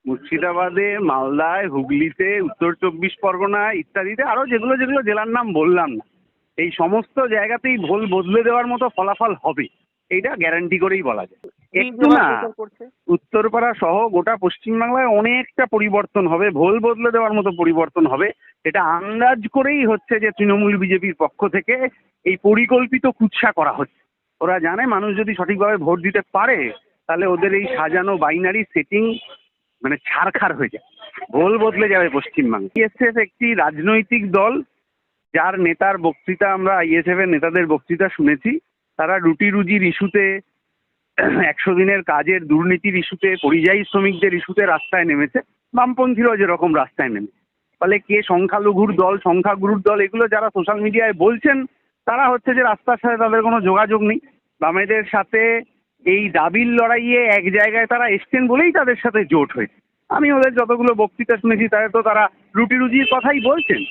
মুর্শিদাবাদে, মালদায়, হুগলিতে, উত্তর 24 পরগনা ইত্যাদিতে আরো যেগুলো যেগুলো জেলার নাম বললাম না, এই সমস্ত জায়গাতেই ভোল বদলে দেওয়ার মতো ফলাফল হবে, এইটা গ্যারান্টি করেই বলা যায়। একটু না, উত্তরপাড়া সহ গোটা পশ্চিমবাংলায় অনেকটা পরিবর্তন হবে, ভোল বদলে দেওয়ার মতো পরিবর্তন হবে। এটা আন্দাজ করেই হচ্ছে যে তৃণমূল বিজেপির পক্ষ থেকে এই পরিকল্পিত কুৎসা করা হচ্ছে। ওরা জানে মানুষ যদি সঠিকভাবে ভোট দিতে পারে তাহলে ওদের এই সাজানো বাইনারি সেটিং মানে ছারখার হয়ে যায়, ভোল বদলে যাবে পশ্চিমবাংলা। আইএসএফ একটি রাজনৈতিক দল, যার নেতার বক্তৃতা আমরা আইএসএফ এর নেতাদের বক্তৃতা শুনেছি। তারা রুটি রুজির ইস্যুতে, 100 দিনের কাজের দুর্নীতির ইস্যুতে, পরিযায়ী শ্রমিকদের ইস্যুতে রাস্তায় নেমেছে। বামপন্থীরাও যেরকম রাস্তায় নেমেছে। ফলে কে সংখ্যালঘুর দল, সংখ্যাগুরুর দল, এগুলো যারা সোশ্যাল মিডিয়ায় বলছেন তারা হচ্ছে যে রাস্তার সাথে তাদের কোনো যোগাযোগ নেই। বামেদের সাথে এই দাবির লড়াইয়ে এক জায়গায় তারা এসছেন বলেই তাদের সাথে জোট হয়েছে। আমি ওদের যতগুলো বক্তৃতা শুনেছি তাদের তো তারা রুটি রুজির কথাই বলছেন,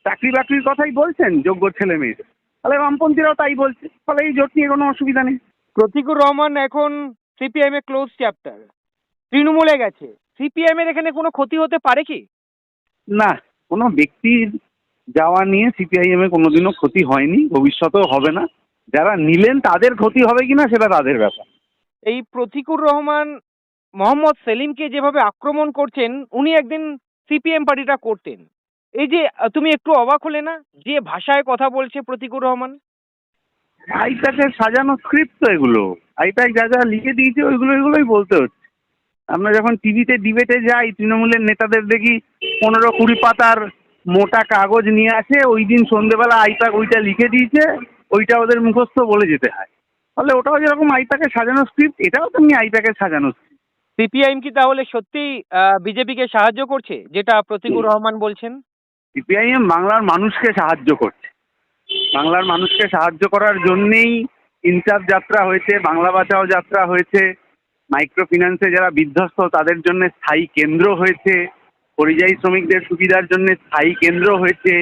চাকরি বাকরির কথাই বলছেন যোগ্য ছেলে মেয়েদের। ফলে বামপন্থীরাও তাই বলছে, ফলে এই জোট নিয়ে কোনো অসুবিধা নেই। প্রতীকুর রহমান এখন সিপিআইএম এ ক্লোজ চ্যাপ্টার, তৃণমূলে গেছে। সিপিআইএম এর এখানে কোনো ক্ষতি হতে পারে কি? না, কোনো ব্যক্তির যাওয়া নিয়ে সিপিআইএম এ কোনোদিনও ক্ষতি হয়নি, ভবিষ্যতেও হবে না। যারা নিলেন তাদের ক্ষতি হবে কিনা সেটা তাদের ব্যাপার। এই প্রতীকুর রহমান মোহাম্মদ সেলিমকে যেভাবে আক্রমণ করছেন, উনি একদিন সিপিএম পার্টিটা করতেন। এই যে তুমি একটু অবাক হলে না, যে ভাষায় কথা বলছে প্রতীকুর রহমান? আইপ্যাকের সাজানো স্ক্রিপ্ট তো এগুলো। আইপ্যাক যা যা লিখে দিয়েছে ওইগুলোই বলতে হচ্ছে। আমরা যখন টিভিতে ডিবেটে যাই, তৃণমূলের নেতাদের দেখি 15-20 পাতার মোটা কাগজ নিয়ে আসে, ওই দিন সন্ধ্যেবেলা আইপ্যাক ওইটা লিখে দিয়েছে, ওইটা ওদের মুখস্থ বলে যেতে হয়। তাহলে ওটাও যেরকম আইপ্যাকের সাজানো স্ক্রিপ্ট, এটাও তেমনি আইপ্যাকের সাজানো স্ক্রিপ্ট। সিপিআইএম কি তাহলে সত্যি বিজেপিকে সাহায্য করছে, যেটা প্রতীকুর রহমান বলছেন? সিপিআইএম বাংলার মানুষকে সাহায্য করছে। বাংলার মানুষকে সাহায্য করার জন্যেই ইনসাফ যাত্রা হয়েছে, বাংলা বাঁচাও যাত্রা হয়েছে, মাইক্রো ফিন্যান্সে যারা বিধ্বস্ত তাদের জন্য স্থায়ী কেন্দ্র হয়েছে, পরিযায়ী শ্রমিকদের সুবিধার জন্য স্থায়ী কেন্দ্র হয়েছে,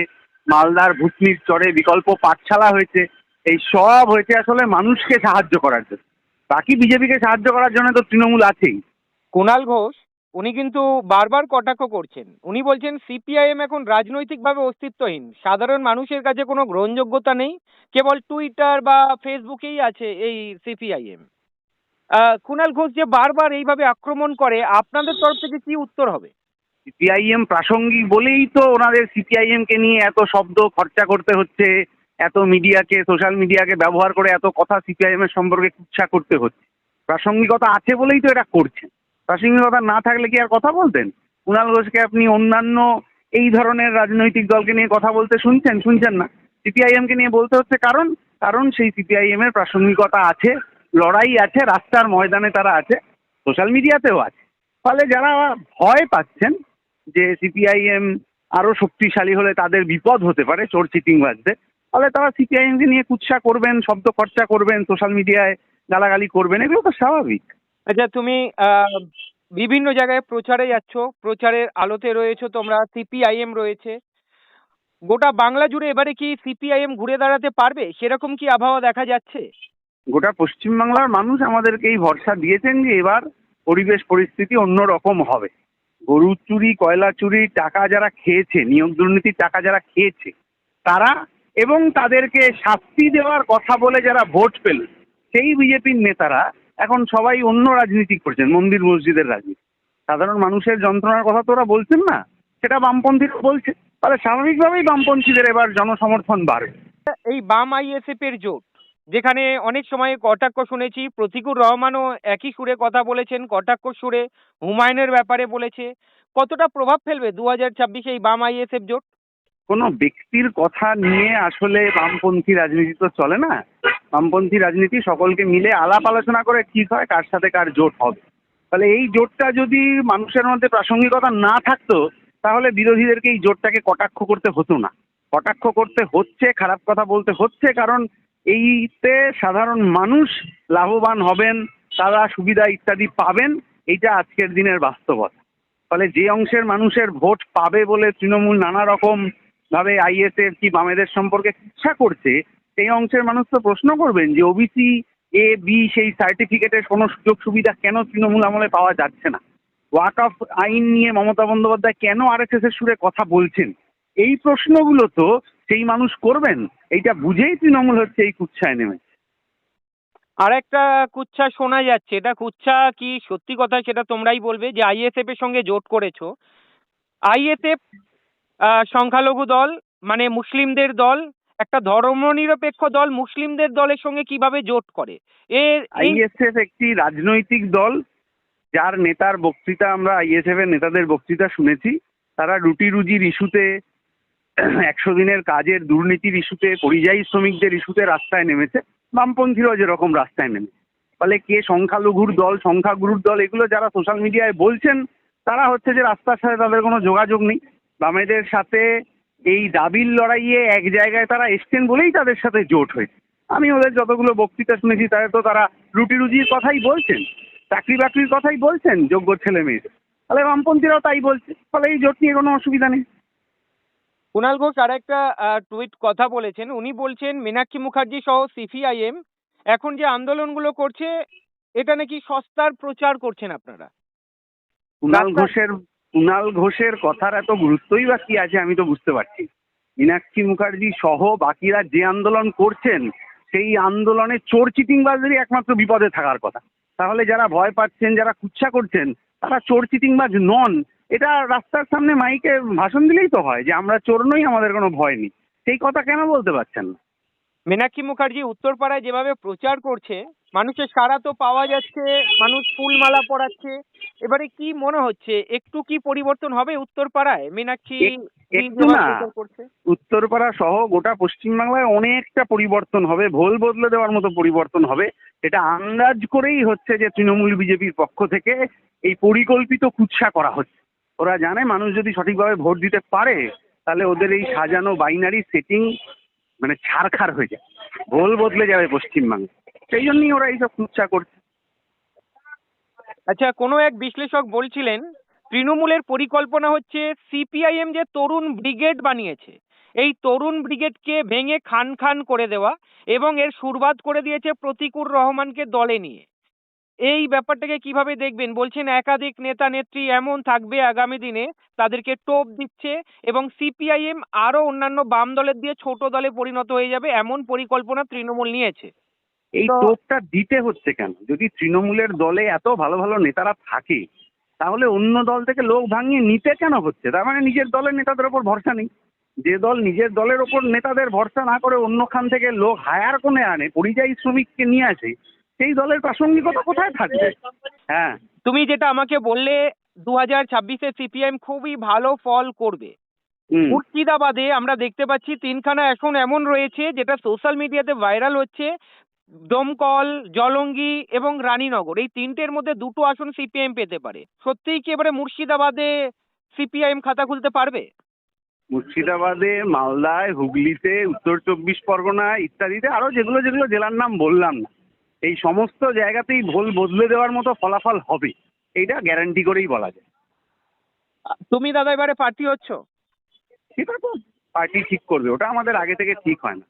মালদার ভুতনির চরে বিকল্প পাঠশালা হয়েছে। এই সব হয়েছে আসলে মানুষকে সাহায্য করার জন্য। বাকি বিজেপিকে সাহায্য করার জন্য তো তৃণমূল আছেই। কুণাল ঘোষ উনি কিন্তু বারবার কটাক্ষ করছেন। উনি বলছেন সিপিআইএম এখন রাজনৈতিকভাবে অস্তিত্বহীন, সাধারণ মানুষের কাছে কোনো গ্রহণযোগ্যতা নেই, কেবল টুইটার বা ফেসবুকেই আছে এই সিপিআইএম। কুণাল ঘোষ যে বারবার এইভাবে আক্রমণ করে, আপনাদের তরফ থেকে কি উত্তর হবে? সিপিআইএম প্রাসঙ্গিক বলেই তো ওনাদের সিপিআইএম কে নিয়ে এত শব্দ খরচা করতে হচ্ছে, এত মিডিয়াকে, সোশ্যাল মিডিয়াকে ব্যবহার করে এত কথা সিপিআইএম এর সম্পর্কে কুৎসা করতে হচ্ছে। প্রাসঙ্গিকতা আছে বলেই তো এটা করছে। প্রাসঙ্গিকতা না থাকলে কি আর কথা বলতেন? কুণাল ঘোষকে আপনি অন্যান্য এই ধরনের রাজনৈতিক দলকে নিয়ে কথা বলতে শুনছেন না। সিপিআইএম কে নিয়ে বলতে হচ্ছে কারণ কারণ সেই সিপিআইএম এর প্রাসঙ্গিকতা আছে, লড়াই আছে, রাস্তার ময়দানে তারা আছে, সোশ্যাল মিডিয়াতেও আছে। ফলে যারা ভয় পাচ্ছেন যে সিপিআইএম আরো শক্তিশালী হলে তাদের বিপদ হতে পারে চোর চিটিংবাজদের, তাহলে তারা সিপিআইএম কে নিয়ে কুৎসা করবেন, শব্দ খরচা করবেন, সোশ্যাল মিডিয়ায় গালাগালি করবেন, এগুলো তো স্বাভাবিক। আচ্ছা, তুমি বিভিন্ন জায়গায় প্রচারে যাচ্ছ, প্রচারের আলোতে রয়েছো তোমরা, সিপিআইএম রয়েছে। গোটা বাংলা জুড়ে এবারে কি সিপিআইএম ঘুরে দাঁড়াতে পারবে, সেরকম কি আবহাওয়া দেখা যাচ্ছে? গোটা পশ্চিমবাংলার মানুষ আমাদেরকে এই ভরসা দিয়েছেন যে এবার পরিবেশ পরিস্থিতি অন্যরকম হবে। গরু চুরি, কয়লা চুরি টাকা যারা খেয়েছে, নিয়োগ দুর্নীতির টাকা যারা খেয়েছে তারা, এবং তাদেরকে শাস্তি দেওয়ার কথা বলে যারা ভোট পেল, সেই বিজেপির নেতারা এখন সবাই অন্য রাজনীতি করছেন, মন্দির মসজিদের রাজনীতি। সাধারণ মানুষের যন্ত্রণার কথা তো ওরা বলছেন না, সেটা বামপন্থীরা বলছে। তাহলে স্বাভাবিকভাবেই বামপন্থীদের এবার জনসমর্থন বাড়বে। এই বাম আইএসএফ এর জোট, যেখানে অনেক সময় কটাক্ষ শুনেছি, প্রতীকুর রহমানও একই সুরে কথা বলেছেন, কটাক্ষ সুরে হুমায়ুনের ব্যাপারে বলেছে, কতটা প্রভাব ফেলবে 2024 এই বাম আইএসএফ জোট? কোনো ব্যক্তির কথা নিয়ে আসলে বামপন্থী রাজনীতি তো চলে না। বামপন্থী রাজনীতি সকলকে মিলে আলাপ আলোচনা করে ঠিক হয় কার সাথে কার জোট হবে। তাহলে এই জোটটা যদি মানুষের মধ্যে প্রাসঙ্গিকতা না থাকতো তাহলে বিরোধীদেরকে এই জোটটাকে কটাক্ষ করতে হতো না। কটাক্ষ করতে হচ্ছে, খারাপ কথা বলতে হচ্ছে, কারণ এইতে সাধারণ মানুষ লাভবান হবেন, তারা সুবিধা ইত্যাদি পাবেন, এইটা আজকের দিনের বাস্তবতা। ফলে যে অংশের মানুষের ভোট পাবে বলে তৃণমূল নানা রকম ভাবে আইএসএফ কি বামেদের সম্পর্কে ইচ্ছা করছে, সেই অংশের মানুষ তো প্রশ্ন করবেন যে ওবিসি A, B সেই সার্টিফিকেটের কোনো সুযোগ সুবিধা কেন তৃণমূল আমলে পাওয়া যাচ্ছে না। ওয়াকফ আইন নিয়ে মমতা বন্দ্যোপাধ্যায় কেন আরএসএস এর সুরে কথা বলছেন, এই প্রশ্নগুলো তো সেই মানুষ করবেন। এইটা বুঝেই তৃণমূল হচ্ছে এই কুচ্ছায় নেমেছে। আর একটা কুচ্ছা শোনা যাচ্ছে, এটা কুচ্ছা কি সত্যি কথা সেটা তোমরাই বলবে, যে আইএসএফ এর সঙ্গে জোট করেছো। আইএসএফ সংখ্যালঘু দল, মানে মুসলিমদের দল, একটা ধর্মনিরপেক্ষ দল মুসলিমদের দলের সঙ্গে কিভাবে জোট করে? এর এই আইএসএফ একটি রাজনৈতিক দল, যার নেতার বক্তৃতা আমরা আইএসএফ এর নেতাদের বক্তৃতা শুনেছি। তারা রুটি রুজির ইস্যুতে, 100 দিনের কাজের দুর্নীতির ইস্যুতে, পরিযায়ী শ্রমিকদের ইস্যুতে রাস্তায় নেমেছে। বামপন্থীরাও যেরকম রাস্তায় নেমেছে। ফলে কে সংখ্যালঘুর দল, সংখ্যাগুরুর দল, এগুলো যারা সোশ্যাল মিডিয়ায় বলছেন তারা হচ্ছে যে রাস্তার সাথে তাদের কোনো যোগাযোগ নেই। বামেদের সাথে এই দাবির লড়াইয়ে এক জায়গায় তারা এসছেন বলেই তাদের সাথে জোট হয়েছে। আমি ওদের যতগুলো বক্তৃতা শুনেছি তাতে তো তারা রুটি রুজির কথাই বলছেন, চাকরি বাকরির কথাই বলছেন যোগ্য ছেলে মেয়েদের। তাহলে বামপন্থীরাও তাই বলছে, ফলে এই জোট নিয়ে কোনো অসুবিধা নেই। কুণাল ঘোষ আর একটা টুইট কথা বলেছেন। উনি বলছেন মীনাক্ষী মুখার্জি সহ সিপিআইএম এখন যে আন্দোলনগুলো করছে এটা নাকি সস্তার প্রচার করছেন আপনারা। কুণাল ঘোষের কথার এত গুরুত্বই বা কি আছে আমি তো বুঝতে পারছি। মীনাক্ষী মুখার্জি সহ বাকিরা যে আন্দোলন করছেন সেই আন্দোলনে চোর চিটিংবাজদেরই একমাত্র বিপদে থাকার কথা। তাহলে যারা ভয় পাচ্ছেন, যারা কুচ্ছা করছেন, তারা চোর চিটিংবাজ নন। এটা রাস্তার সামনে মাইকে ভাষণ দিলেই তো হয় যে আমরা চোর নই, আমাদের কোনো ভয় নেই। সেই কথা কেন বলতে পারছেন না? মীনাক্ষী মুখার্জি উত্তরপাড়ায় যেভাবে প্রচার করছে, মানুষের সাড়া তো পাওয়া যাচ্ছে, মানুষ ফুলমালা পরাচ্ছে। এবারে কি মনে হচ্ছে, একটু কি পরিবর্তন হবে উত্তরপাড়ায় মীনাক্ষী একটু না, প্রচার করছে? উত্তরপাড়া সহ গোটা পশ্চিমবাংলায় অনেকটা পরিবর্তন হবে, ভোল বদলে দেওয়ার মতো পরিবর্তন হবে। এটা আন্দাজ করেই হচ্ছে যে তৃণমূল বিজেপির পক্ষ থেকে এই পরিকল্পিত কুৎসা করা হচ্ছে। ওরা জানে মানুষ যদি সঠিকভাবে ভোট দিতে পারে তাহলে ওদের এই সাজানো বাইনারি সেটিং মানে ছারখার হয়ে যায়, ভোল বদলে যাবে পশ্চিমবাংলা। সেই জন্যই ওরা এইসব কুৎসা করছে। আচ্ছা, কোনো এক বিশ্লেষক বলছিলেন তৃণমূলের পরিকল্পনা হচ্ছে সিপিআইএম যে তরুণ ব্রিগেড বানিয়েছে, এই তরুণ ব্রিগেডকে ভেঙে খান খান করে দেওয়া, এবং এর শুরুয়াত করে দিয়েছে প্রতিকুর রহমানকে দলে নিয়ে। এই ব্যাপারটাকে কিভাবে দেখবেন? বলছেন একাধিক নেতা নেত্রী এমন থাকবে আগামী দিনে, তাদেরকে টোপ দিচ্ছে, এবং সিপিআইএম আরো অন্যান্য বাম দলের দিয়ে ছোট দলে পরিণত হয়ে যাবে, এমন পরিকল্পনা তৃণমূল নিয়েছে। এই তো টোপটা দিতে হচ্ছে কেন? যদি তৃণমূলের দলে এত ভালো ভালো নেতারা থাকে তাহলে অন্য দল থেকে লোক ভাঙিয়ে নিতে কেন হচ্ছে? তার মানে নিজের দলের নেতাদের ওপর ভরসা নেই। যে দল নিজের দলের ওপর নেতাদের ভরসা না করে অন্যখান থেকে লোক হায়ার করে আনে, পরিযায়ী শ্রমিককে নিয়ে আসে, সেই দলের প্রাসঙ্গিকতা কোথায় থাকবে? হ্যাঁ। তুমি যেটা আমাকে বললে 2026-এ সিপিআইএম খুবই ভালো ফল করবে। হুম। মুর্শিদাবাদে আমরা দেখতে পাচ্ছি তিনখানা এখন এমন রয়েছে যেটা সোশ্যাল মিডিয়াতে ভাইরাল হচ্ছে, দমকল, জলঙ্গি এবং রানীনগর। এই তিনটের মধ্যে দুটো আসন সিপিআইএম পেতে পারে। সত্যিই কি এবারে মুর্শিদাবাদে সিপিআইএম খাতা খুলতে পারবে? মুর্শিদাবাদে, মালদায়, হুগলিতে, উত্তর 24 পরগনা ইত্যাদিতে আরো যেগুলো যেগুলো জেলার নাম বললাম না, এই সমস্ত জায়গাতেই ভোল বদলে দেওয়ার মতো ফলাফল হবে, এইটা গ্যারান্টি করেই বলা যায়। তুমি দাদা এবারে প্রার্থী হচ্ছ? সেটা তো পার্টি ঠিক করবে, ওটা আমাদের আগে থেকে ঠিক হয় না।